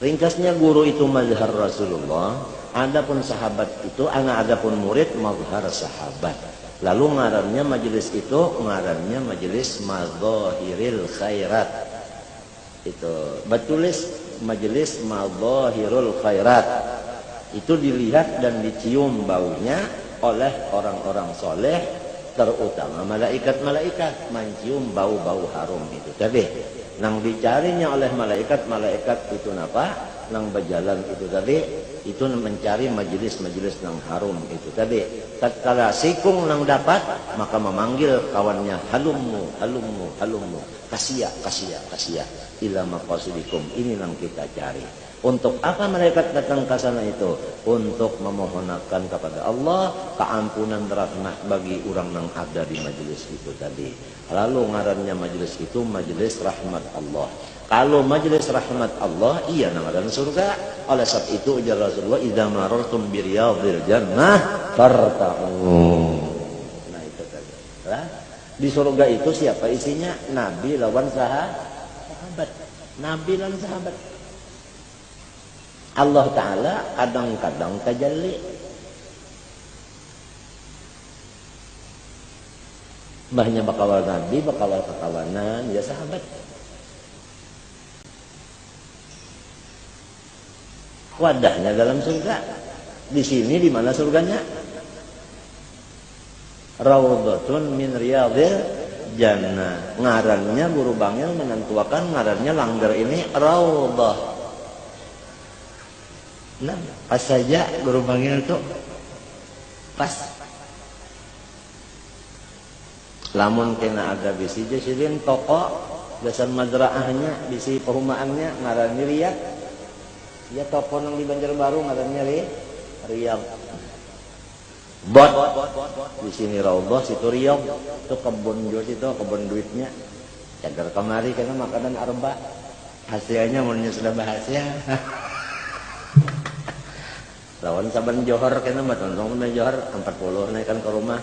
Ringkasnya guru itu mazhar Rasulullah, adapun sahabat itu, adapun murid mazhar sahabat. Lalu ngarannya majelis itu, ngarannya majelis madzahiril khairat. Itu bertulis majelis madzahirul khairat. Itu dilihat dan dicium baunya oleh orang-orang soleh, terutama malaikat-malaikat mencium bau-bau harum itu. Tapi nang dicarinya oleh malaikat itu napa? Nang berjalan itu tadi, itu mencari majelis-majelis nang harum itu tadi. Tatkala sikung nang dapat, maka memanggil kawannya, halummu, halummu, halummu, kasia, kasia, kasia, ila maqasidikum. Ini nang kita cari. Untuk apa malaikat datang ke sana itu? Untuk memohonkan kepada Allah keampunan rahmat bagi orang yang ada di majelis itu tadi. Lalu ngarannya majelis itu majelis rahmat Allah. Kalau majelis rahmat Allah, iya namakan surga. Oleh sebab itu ujar Rasulullah, idza marartum bi riyadhil jannah farta'u. Nah itu tadi. Nah, di surga itu siapa isinya? Nabi lawan sahabat. Nabi lawan sahabat. Allah Ta'ala kadang-kadang tajalli. Bahnya bakawal Nabi, bakawal kekawanan, ya sahabat. Wadahnya dalam surga. Di sini di mana surganya? Raudhatun min riyadhil jannah. Ngarannya guru bangil menentuakan ngarannya langgar ini raudhah. Nah, pas saja guru panggil itu pas. Lamun kena ada bisi jasirin toko dasar madraahnya bisi perumahannya ngarannya Riyad. Ya toko nang di Banjarbaru ngarannya Riyad. Bot di sini Raudhah, situ Riyad. Itu kebun jual itu kebun duitnya. Cagar kemari karena makanan arba. Hasilnya mulanya sudah bahasia. Lawan saban johor kena mah tong johor 40 naikkan ke rumah.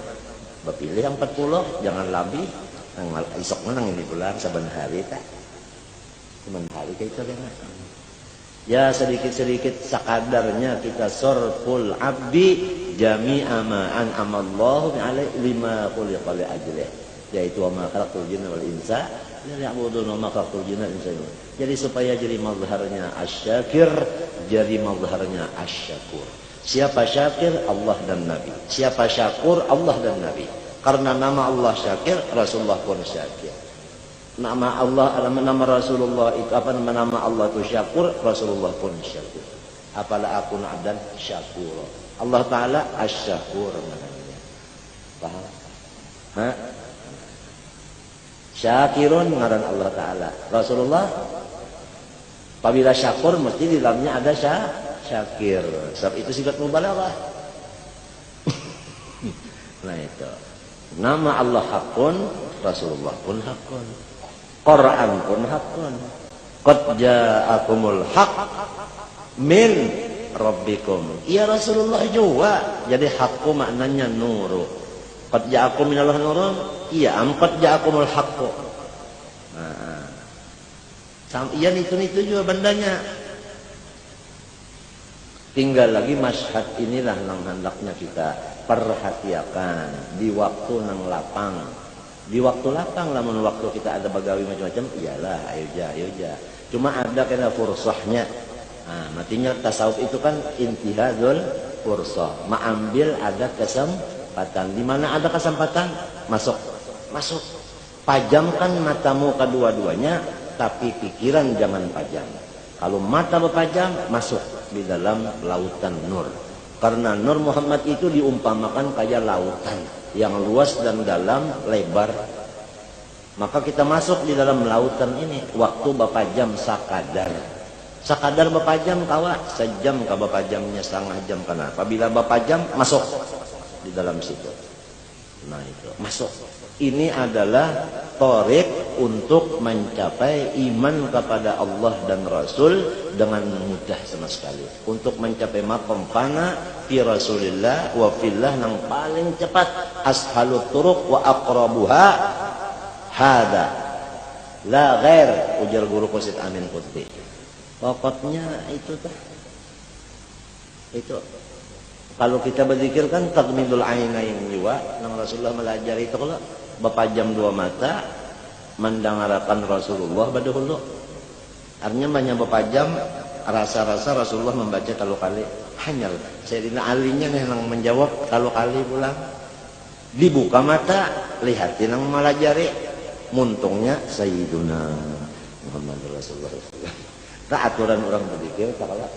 Bapilih yang 40, jangan lebih. Nang isok menang ini pulang saban hari tak. Cuman hari kayak itu kan. Ya sedikit-sedikit sakadarnya kita sorful abdi jami'a ma an'amallahu alaihi lima khuliqa li ajlihi. Yaitu wa ma khalaqtul jinna wal insa liya'budun wa ma khalaqtul jinna wal insa. Jadi supaya jadi mazharnya asyakir, jadi mazharnya asyakur. Siapa syakir? Allah dan Nabi. Siapa syakur? Allah dan Nabi. Karena nama Allah syakir, Rasulullah pun syakir. Nama Allah, nama Rasulullah itu apa? Nama Allah itu syakur, Rasulullah pun syakur. Apalah akun abdan syakur. Allah Ta'ala asyakur namanya. Paham? Hah? Syakirun ngaran Allah Ta'ala. Rasulullah apabila syakur mesti di dalamnya ada syakir. Sebab itu sifat mubalaghah. Nah itu. Nama Allah hakun, Rasulullah pun hakun. Quran pun hakun. Qad ja'akumul haq min rabbikum. Ya Rasulullah juga. Jadi hakku maknanya nuru. Qad ja'akum minallah nurun. Iya, qad ja'akumul haqqu. Iya itu juga bandanya. Tinggal lagi masyhad inilah yang hendaknya kita perhatikan di waktu nang lapang. Di waktu lapang lamun waktu kita ada bagawi macam-macam, iyalah ayo ja. Cuma ada kena fursahnya. Nah, matinya tasawuf itu kan intihadul fursah. Mengambil ada kesempatan. Di mana ada kesempatan, masuk. Pajamkan matamu kedua-duanya. Tapi pikiran jangan pajam. Kalau mata berpajam, masuk di dalam lautan nur. Karena Nur Muhammad itu diumpamakan kayak lautan yang luas dan dalam, lebar. Maka kita masuk di dalam lautan ini. Waktu berpajam sakadar. Sakadar berpajam kawa, sejam ka berpajamnya setengah jam karena. Apabila berpajam, masuk di dalam situ. Nah itu, masuk. Ini adalah thariq untuk mencapai iman kepada Allah dan Rasul dengan mudah sama sekali. Untuk mencapai maqam fana fi Rasulillah wa fillah yang paling cepat. Ashalut turuq wa aqrabuha hada la ghair, ujar guru Qasid Amin Qutbi. Pokoknya itu tuh. Itu kalau kita berzikir kan tagmidul ainain juga. Nang Rasulullah melajari itu kalau bapajam dua mata mendengarkan Rasulullah badahulu. Artinya banyak bapajam rasa-rasa Rasulullah membaca kalau kali hanya Sayyidina Alinya nih yang menjawab kalau kali pulang dibuka mata lihatin yang melajari muntungnya Sayyiduna Muhammad Rasulullah. Nah aturan orang berzikir kalau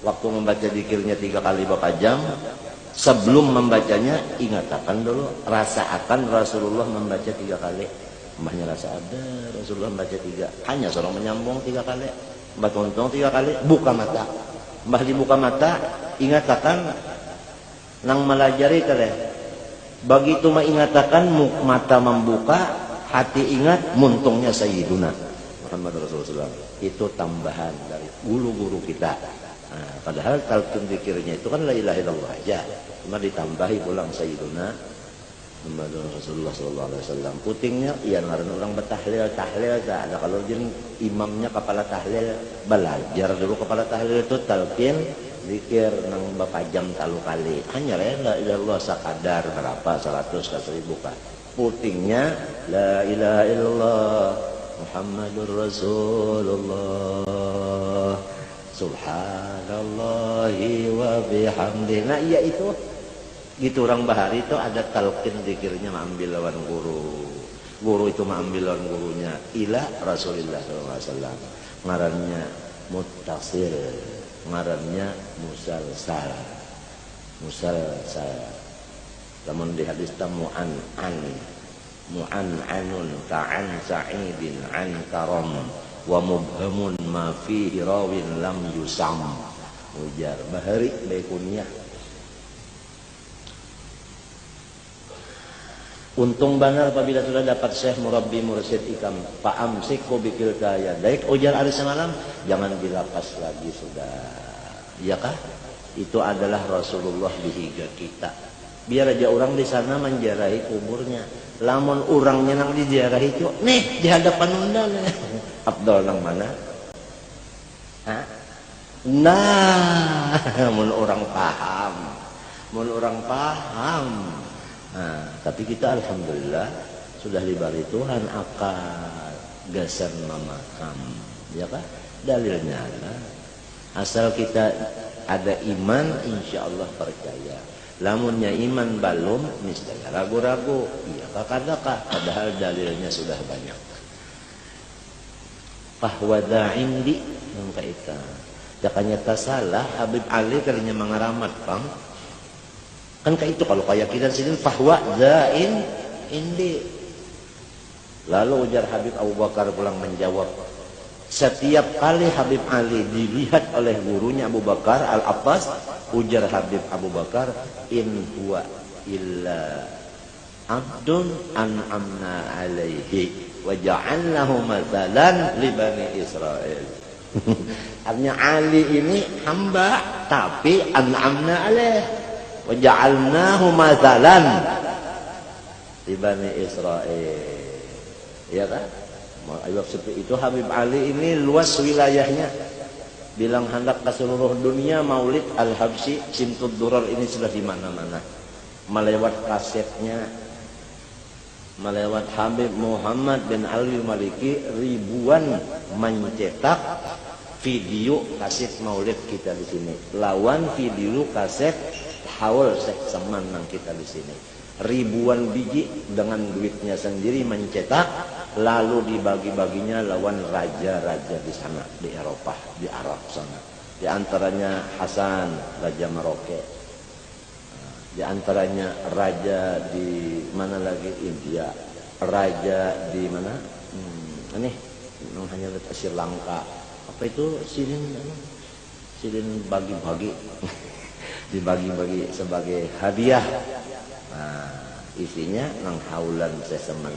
waktu membaca zikirnya 3 kali bapajam sebelum membacanya ingatakan dulu rasakan Rasulullah membaca 3 kali. Mbahnya rasa ada Rasulullah membaca 3 hanya seorang menyambung 3 kali mbah tonton 3 kali buka mata mbah dibuka mata ingatakan nang melajari teh begitu mengingatakan mata membuka hati ingat muntungnya Sayyiduna Muhammad Rasulullah. Itu tambahan dari guru-guru kita. Nah, padahal talqin zikirnya itu kan la ilaha illallah aja cuma ditambahi pulang Sayyiduna Muhammad Rasulullah sallallahu alaihi wasallam. Putingnya iya ngaran orang bertahlil tahlil tak ada kalau jeung imamnya kepala tahlil belajar dulu kepala tahlil itu talqin zikir nang bapajam 3 kali. Hanya la ilaha illallah sakadar berapa 100 ke 1000 kah. Putingnya la ilaha illallah Muhammadur Rasulullah subhanallahi wa bihamdihi. Nah iya itu gitu orang bahari itu ada talqin zikirnya mengambil lawan guru itu mengambil lawan gurunya ila Rasulullah SAW ngarannya muttasil ngarannya musalsal namun di hadis mu'an'anun ka'an sa'idin an karam wa mubhamun ma fihi rawin lam yusam ujar bahari baikunyah. Untung benar apabila sudah dapat syekh murabbi mursyid ikam fa'amsiku bikilta yadaik ujar hari semalam jangan dilapas lagi sudah ya kah itu adalah Rasulullah dihiga kita biar aja orang di sana menjarahi kuburnya lamun orangnya nang dijarahi itu nih di hadapan undang Abdul nang mana nah mun orang paham. Nah, tapi kita alhamdulillah sudah diberi Tuhan akal gasan memaham ya kan dalilnya lah. Asal kita ada iman insya Allah percaya lamunnya iman belum niscaya ragu-ragu iya kakadakah padahal dalilnya sudah banyak fahwada indi yang kaitan jakanya tasalah Habib Ali kalinya mengaramat pang kan kayak itu kalau keyakinan sini bahwa zain indi lalu ujar Habib Abu Bakar pulang menjawab setiap kali Habib Ali dilihat oleh gurunya Abu Bakar Al-Abbas ujar Habib Abu Bakar in huwa illa abdun an'amna alaihi wa ja'alnahu mathalan li bani Israel. Artinya Ali ini hamba tapi an'amna alaihi waja'alnahu mathalan di Bani Israel ya kan seperti itu Habib Ali ini luas wilayahnya bilang hendak ke seluruh dunia Maulid Al-Habsyi Simtud Durar ini sudah di mana-mana melewat kasetnya melewat Habib Muhammad bin Ali Maliki ribuan mencetak video kaset Maulid kita di sini lawan video kaset haul seman nang kita di sini ribuan biji dengan duitnya sendiri mencetak lalu dibagi-baginya lawan raja-raja di sana di Eropa di Arab sana di antaranya Hasan Raja Merauke di antaranya raja di mana lagi India raja di mana ini hanya Sri Lanka apa itu silin bagi-bagi dibagi-bagi sebagai hadiah. Nah, isinya nang haulan seseman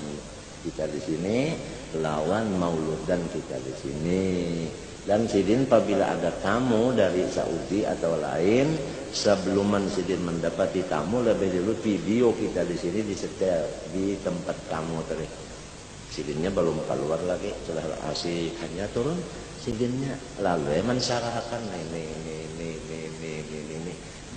kita di sini lawan mauludan kita di sini. Dan sidin apabila ada tamu dari Saudi atau lain, sebelum sidin mendapati tamu lebih dulu video kita di sini disetel di tempat tamu tadi. Sidinnya belum keluar lagi, sudah asik hanya turun. sidinnya lalu mensyarahkan ini.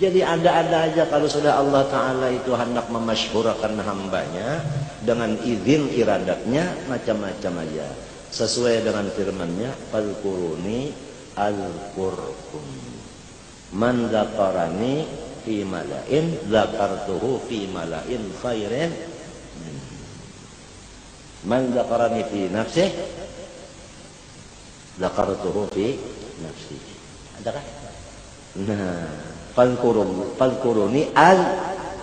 Jadi ada-ada aja kalau sudah Allah Ta'ala itu hendak memasyhurkan hambanya dengan izin iradatnya macam-macam aja sesuai dengan firman-Nya fadhkuruni azkurkum man dzakarani fi mala'in dzakartuhu fi mala'in khairin man dzakarani fi nafsihi dzakartuhu fi nafsihi. Adakah? Nah, Fadhkuruni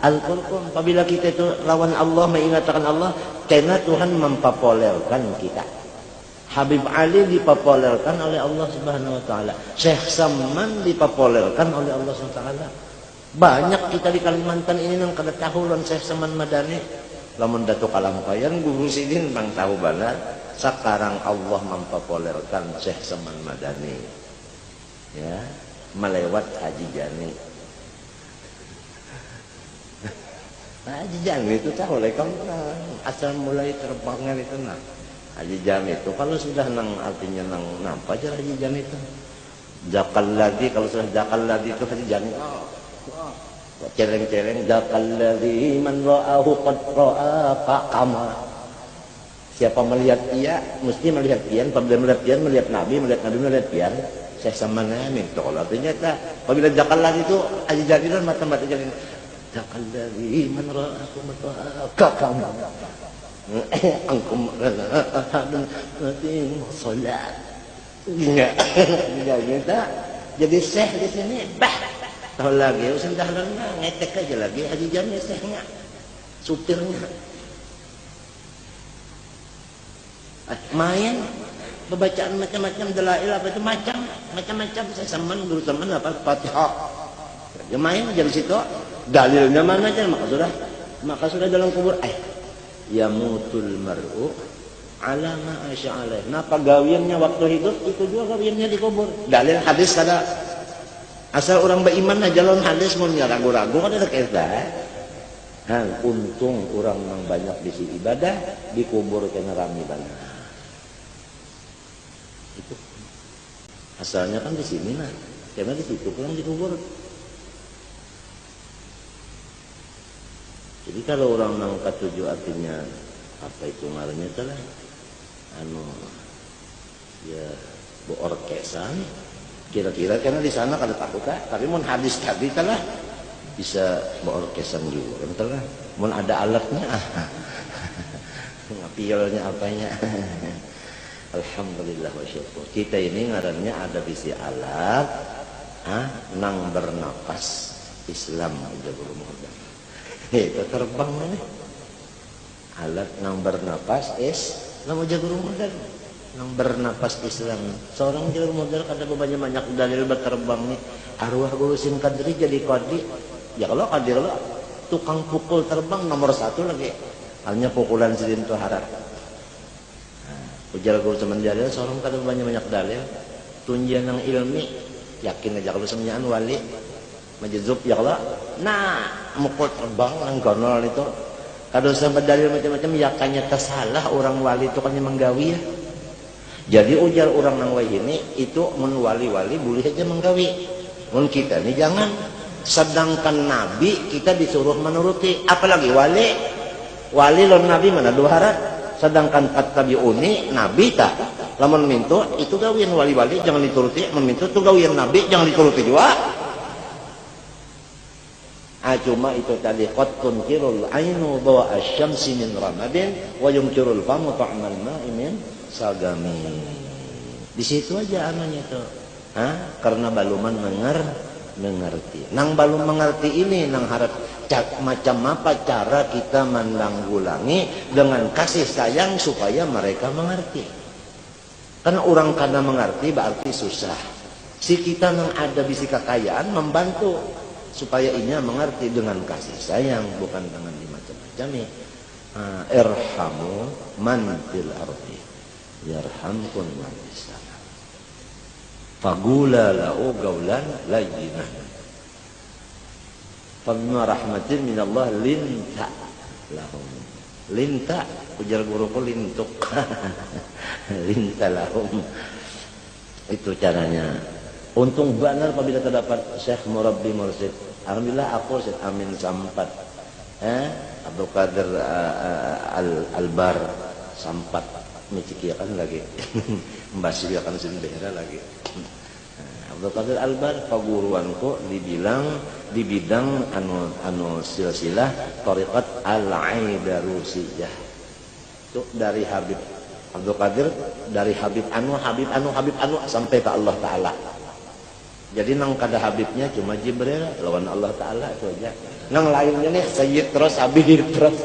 al-Qur'an. Apabila kita itu lawan Allah, mengingatkan Allah, karena Tuhan mempopulerkan kita. Habib Ali dipopulerkan oleh Allah Subhanahu wa taala. Syekh Saman dipopulerkan oleh Allah Subhanahu wa taala. Banyak kita di Kalimantan ini nang kada tahu lawan Syekh Saman Madani. Lamun Datuk Kalampayan guru sidin bang tahu banget. Sekarang Allah mempopulerkan Syekh Saman Madani. Ya. Melewat Haji Jani. Haji Jani itu tahu lah kamu asal mulai terbangnya itu nah. Haji Jani itu kalau sudah nang artinya nang nampak aja Haji Jani itu. Jakal lagi kalau sudah jakal lagi itu Haji Jani. Celeng-celeng jakal lagi man ra'ahu qad ra'a kama. Siapa melihat dia mesti melihat pian, apabila melihat pian melihat Nabi melihat pian. Saya sama namin tolak ternyata apabila jakal lagi itu aja jadilah mata-mata jadi jakal lagi man ra'ahu kamu angkum hadun nanti salat enggak kita jadi syekh di sini tahu lagi sudah lama ngetek aja lagi haji jami syekhnya supirnya main pembacaan macam-macam dalail apa itu macam-macam saya saman guru saman apa Fatihah dia main aja di situ dalilnya mana aja maka sudah dalam kubur yamutul mar'u ala ma asya'alaih. Nah pagawiannya waktu hidup itu juga gawiannya di kubur. Dalil hadis kada asal orang beriman aja lawan hadis mun ragu-ragu kada ada kaitan. Untung orang yang banyak bisi ibadah di kubur kena rami banget. Itu asalnya kan di sini nah, karena di situ pulang dikubur. Jadi kalau orang nang katuju artinya apa itu ngarannya telah ya beorkesan kira-kira karena di sana kada takut tapi mun hadis tadi telah bisa beorkesan juga telah mun ada alatnya ngapiolnya apanya. Alhamdulillah wa syukur. Kita ini ngarannya ada bisi alat nang bernapas Islam aja belum ada. Itu terbang nih. Alat nang bernapas Islam aja belum ada. Nang bernapas Islam. Seorang jalur modal kada banyak dalil berterbang nih. Arwah Guru Sim Kadri jadi qadi. Ya kalau qadi lo tukang pukul terbang nomor 1 lagi. Hanya pukulan sidin tuh harap. Ujar Guru teman dalil seorang kada banyak dalil tunjian yang ilmi yakin aja kalau semuanya wali majzub ya Allah nah mukul terbang nang gonol itu kada sampai dalil macam-macam yakannya tersalah orang wali itu kan menggawi ya. Jadi ujar orang nang wali ini itu mun wali-wali boleh aja menggawi mun kita ini jangan sedangkan nabi kita disuruh menuruti apalagi wali lon nabi mana dua harat sedangkan tabi'uni nabi tak lamun mintu itu gawian wali-wali jangan dituruti memintu itu gawian nabi jangan dituruti juga cuma itu tadi qad tunkirul ainu dawa asy-syamsi min ramadin wa yumkirul famu ta'mal ma'i min sagami di situ aja anunya itu karena baluman mengerti nang balum mengerti ini nang harap macam apa cara kita menanggulangi dengan kasih sayang supaya mereka mengerti. Karena orang kada mengerti berarti susah. Si kita yang ada bisi kekayaan membantu supaya inya mengerti dengan kasih sayang bukan dengan macam-macam. Irhamu man fil ardi yarhamkum man fis sama. Fagula lahu gaulan layyinan. Fabima rahmatin minallah linta lahum. Linta ujar guruku lintuk. Linta lahum. Itu caranya. Untung benar apabila terdapat Syekh Murabbi Mursyid. Alhamdulillah aku Syekh Amin Sampat. Abdul Qadir Albar Sampat. Micikiakan lagi. Mbasiakan sendiri lagi. Abdul Qadir Albar paguruanku di bidang anu silsilah tariqat Al-Aidarusiyah. Itu dari Habib Abdul Qadir, dari Habib anu sampai ke Allah Ta'ala. Jadi nang kada Habibnya cuma Jibril lawan Allah Ta'ala itu aja. Nang lainnya nih Sayyid terus Habib terus.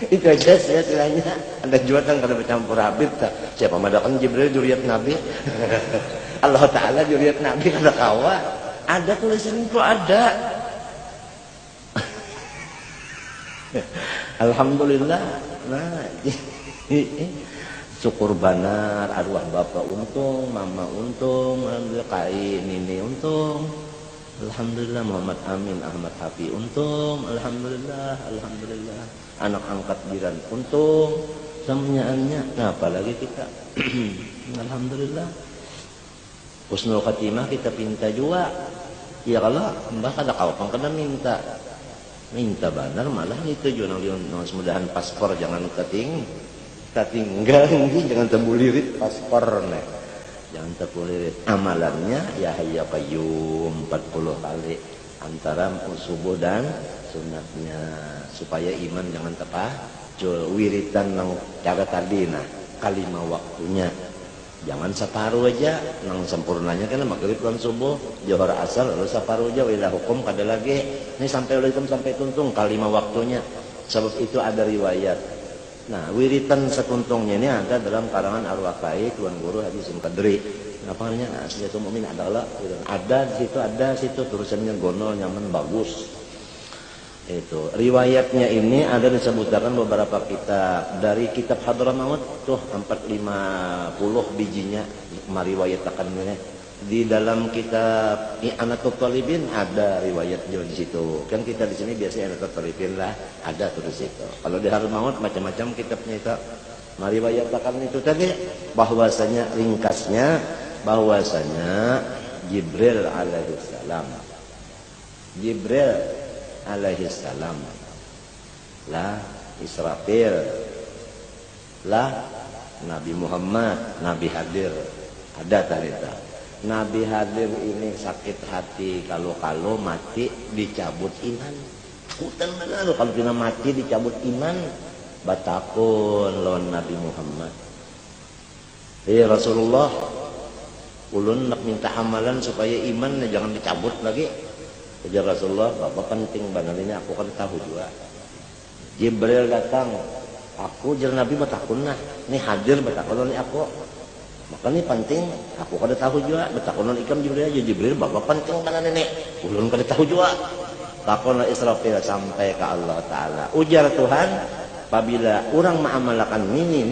Itu aja silsilahnya. Anda juga kan kada bercampur Habib tak. Siapa madakan Jibril juriyat Nabi. Allah Ta'ala juriyat Nabi kada kawa. Ada tulisan itu ada. Alhamdulillah. Nah, syukur banar arwah bapak untung, mama untung, alhamdulillah kai nini untung, alhamdulillah Muhammad Amin Ahmad Hafi untung, alhamdulillah anak angkat jiran untung, semuanya nah apalagi kita alhamdulillah husnul khatimah kita pinta juga ya kalau mbak ada kawan kena minta banar malah itu juga nang semudahan paspor jangan ketinggal jangan terbulirit paspor nih jangan terbulirit amalannya ya hayya qayyum 40 kali antara subuh dan sunatnya supaya iman jangan terpacul wiritan nang cara tadi nah kalimat waktunya jangan separuh aja nang sempurnanya kan maghrib dan subuh johor asar lalu separuh aja wilayah hukum kada lagi ini sampai oleh sampai tuntung kalimat waktunya sebab itu ada riwayat. Nah, wiritan sekuntungnya ini ada dalam karangan Ar-Wakai Tuan Guru Haji Sim Kadri. Apa namanya? Asliyatul Mu'min adalah ada di situ tulisannya gonol nyaman bagus. Itu riwayatnya ini ada disebutkan beberapa kitab dari kitab Hadramaut tuh 450 bijinya meriwayatkan ini. Di dalam kitab I'anatul Talibin ada riwayat di situ. Kan kita di sini biasanya I'anatul Talibin lah ada tulis itu. Kalau di Hadramaut macam-macam kitabnya itu meriwayatkan itu tadi bahwasanya ringkasnya bahwasanya Jibril alaihissalam lah Israfil lah Nabi Muhammad Nabi hadir ada talita Nabi hadir ini sakit hati kalau mati dicabut iman hutan benar kalau kita mati dicabut iman batakun lawan Nabi Muhammad Rasulullah ulun nak minta amalan supaya iman jangan dicabut lagi ujar Rasulullah bapak penting benar ini aku kan tahu juga Jibril datang aku jar Nabi batakun nah ini hadir batakun oleh aku maka ini penting aku kada tahu juga betakonon ikam Jibril aja Jibril bapak penting mana nenek ulun kada tahu juga takon Israfil sampai ke Allah Ta'ala ujar Tuhan apabila orang mengamalkan ini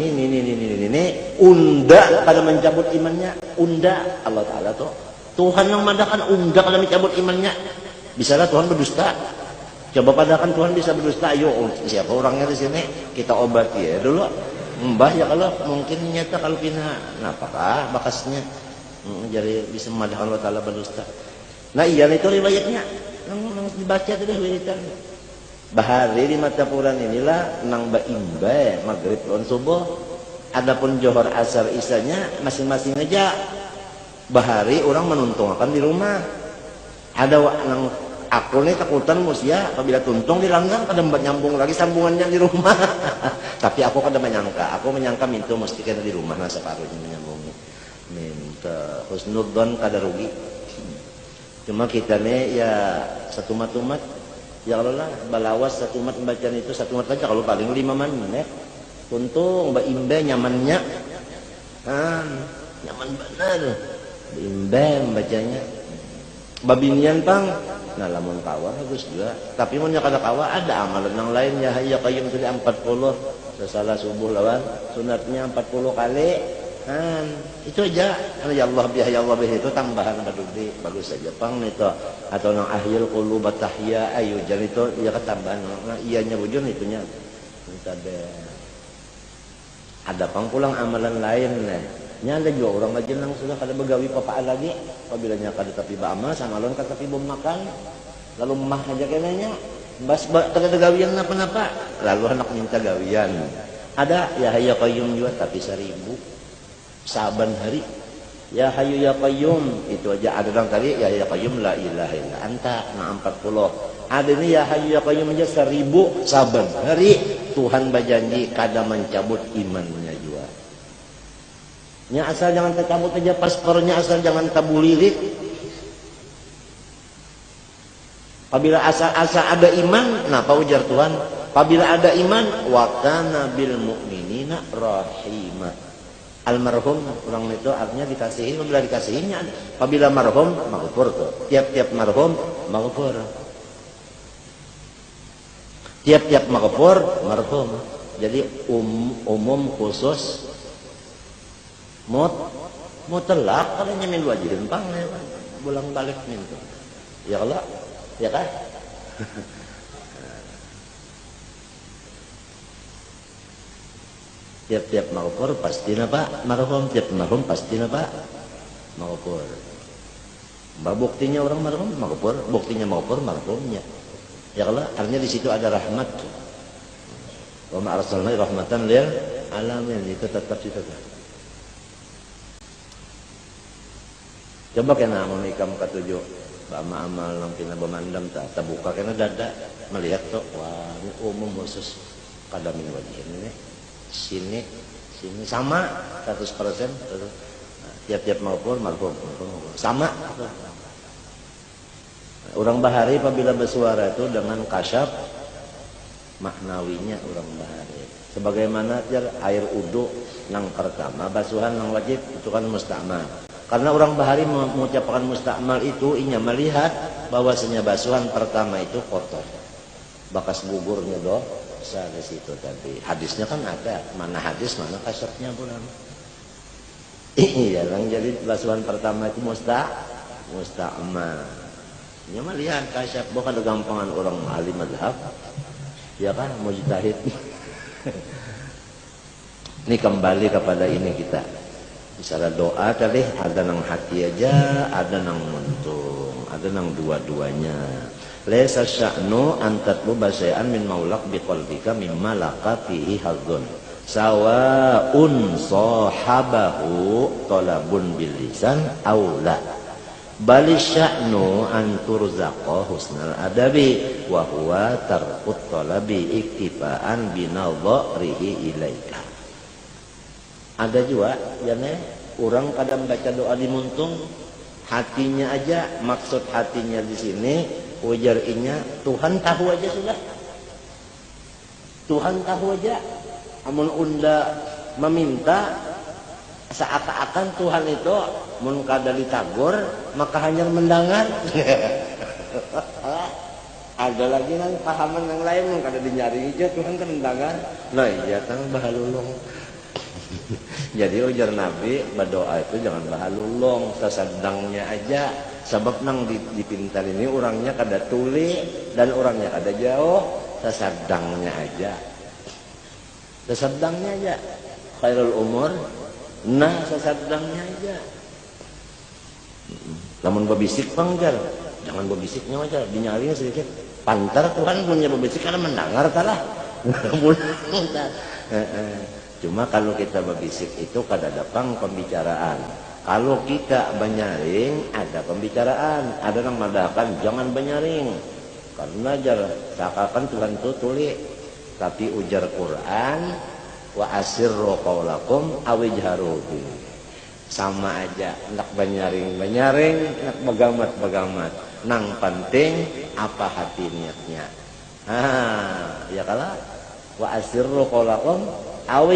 unda kada mencabut imannya unda Allah Ta'ala tuh Tuhan yang madakan unda kada mencabut imannya bisalah Tuhan berdusta coba padakan Tuhan bisa berdusta ayo siapa orangnya di sini kita obati ya dulu mbah ya kalau mungkin nyata kalau kena apakah bakasnya jadi bisa memadahkan Allah Ta'ala berdusta nah iya itu riwayatnya nang dibaca tadi wiritan bahari di mata Quran inilah nang baimba maghrib lawan subuh adapun johor asar isanya masing-masing aja bahari orang menuntungkan di rumah ada nang aku nih takutan musia apabila tuntung dilanggang kada nyambung lagi sambungannya di rumah tapi aku kada menyangka minta mesti kena di rumah nah separuhnya menyambungi minta husnudzon kada rugi cuma kita nih ya satu matumat ya Allah lah balawas satu mat bacaan itu satu mat aja kalau paling 5 menit tuntung mbak imbe nyamannya nyaman benar imbe bacanya babinian pang nah lamun kawa bagus juga tapi mun kada kawa ada amalan yang lain ya hayya qayyum tadi 40 sesalah subuh lawan sunatnya 40 kali kan itu aja ya Allah ya Allah itu tambahan badudi bagus saja pang itu atau nang ahyul qulub tahya ayu jan itu ya ketambahan nah iyanya bujur itunya ada pang pulang amalan lain Nya ada juga orang aja nang sudah kada begawi papaan lagi, apabila nya kada tapi baamal sama lon kada tapi makan, lalu mah aja kenanya, bas kada gawian napa-napa, lalu anak minta gawian. Ada ya Hayyu Qayyum juga tapi 1000 saban hari. Ya Hayyu ya Qayyum itu aja ada orang tadi ya Hayyu ya Qayyum la ilaha illa anta na 40. Ada ini ya Hayyu ya Qayyum aja 1000 saban hari. Tuhan berjanji kada mencabut imannya juga. Nya asal jangan tercabut aja paspornya, asal jangan tabulirik. Apabila asal ada iman, kenapa ujar Tuhan? Apabila ada iman, wa kana bil mu'minina rahimah. Almarhum orang itu artinya dikasihi, apabila dikasihinya. Apabila marhum maghfur tuh. Tiap-tiap marhum maghfur. Tiap-tiap maghfur marhum. Jadi umum khusus mutlak kalau nyamin wajirin pang bulang balik minta ya Allah ya kan. Tiap-tiap maghfur pasti napa marhum, tiap marhum pasti napa maghfur. Buktinya orang marhum maghfur, buktinya maghfur marhumnya ya Allah. Artinya di situ ada rahmat. Wa ma arsalna rahmatan lil alamin, itu tetap situ. Coba kena menikam ketujuh bama amal nang pina bemandam tak buka kena dada melihat tuh wah ini umum khusus kada min wajib ini sini sama 100%. Tiap-tiap marhum sama. Orang bahari apabila bersuara itu dengan kasyaf maknawinya orang bahari. Sebagaimana air wudu nang pertama basuhan nang wajib itu kan musta'mal. Karena orang bahari mengucapkan mustakmal itu inya melihat bahwasanya basuhan pertama itu kotor. Bakas gugurnya dosa di situ tadi. Hadisnya kan ada, mana hadis mana kasyafnya bulan. Iya, jadi basuhan pertama itu mustakmal. Inya melihat kasyaf, bukan ada gampangan orang ahli madhab. Ya kan, mujtahid. Ini kembali kepada ini kita. Bicara doa tadi ada nang hati aja, ada nang muntung, ada nang dua-duanya. Laisa sya'nu an tatluba syai'an min maulak biqalbika mimma laqa fihi hadzun. Sawa'un sahabahu talabun bil lisan aw la. Bal sya'nu an turzaqa husnal adabi wa huwa tarqut talabi iktifaan binadharihi ilaika. Ada juga ya orang kadang baca doa di muntung hatinya aja, maksud hatinya di sini ujarnya Tuhan tahu aja sudah. Tuhan tahu aja. Amun unda meminta seakan-akan Tuhan itu mun kada ditagur maka hanya mendengar. Ada lagi kan pahaman yang lain mun kada dinyari aja Tuhan kan mendengar. Nah iya kan bahalulung. Jadi ujar Nabi berdoa itu jangan bahalulung, sesedangnya aja. Sebab nang dipintar ini orangnya kada tuli dan orangnya kada jauh, sesedangnya aja. Sesedangnya aja. Khairul umur, nah sesedangnya aja. Namun berbisik pangjar, jangan berbisiknya aja, dinyarinya sedikit. Pantar Tuhan punya berbisik karena mendengar kalah. Cuma kalau kita berbisik itu kada datang pembicaraan. Kalau kita menyaring ada pembicaraan. Ada yang mengatakan jangan menyaring. Karena seakan Tuhan itu tulis. Tapi ujar Quran wa asirru qaulakum aw ijharu bi. Sama aja, nak menyaring, nak begamat. Nang penting apa hati niatnya. Ya kalah wa asirru qaulakum aw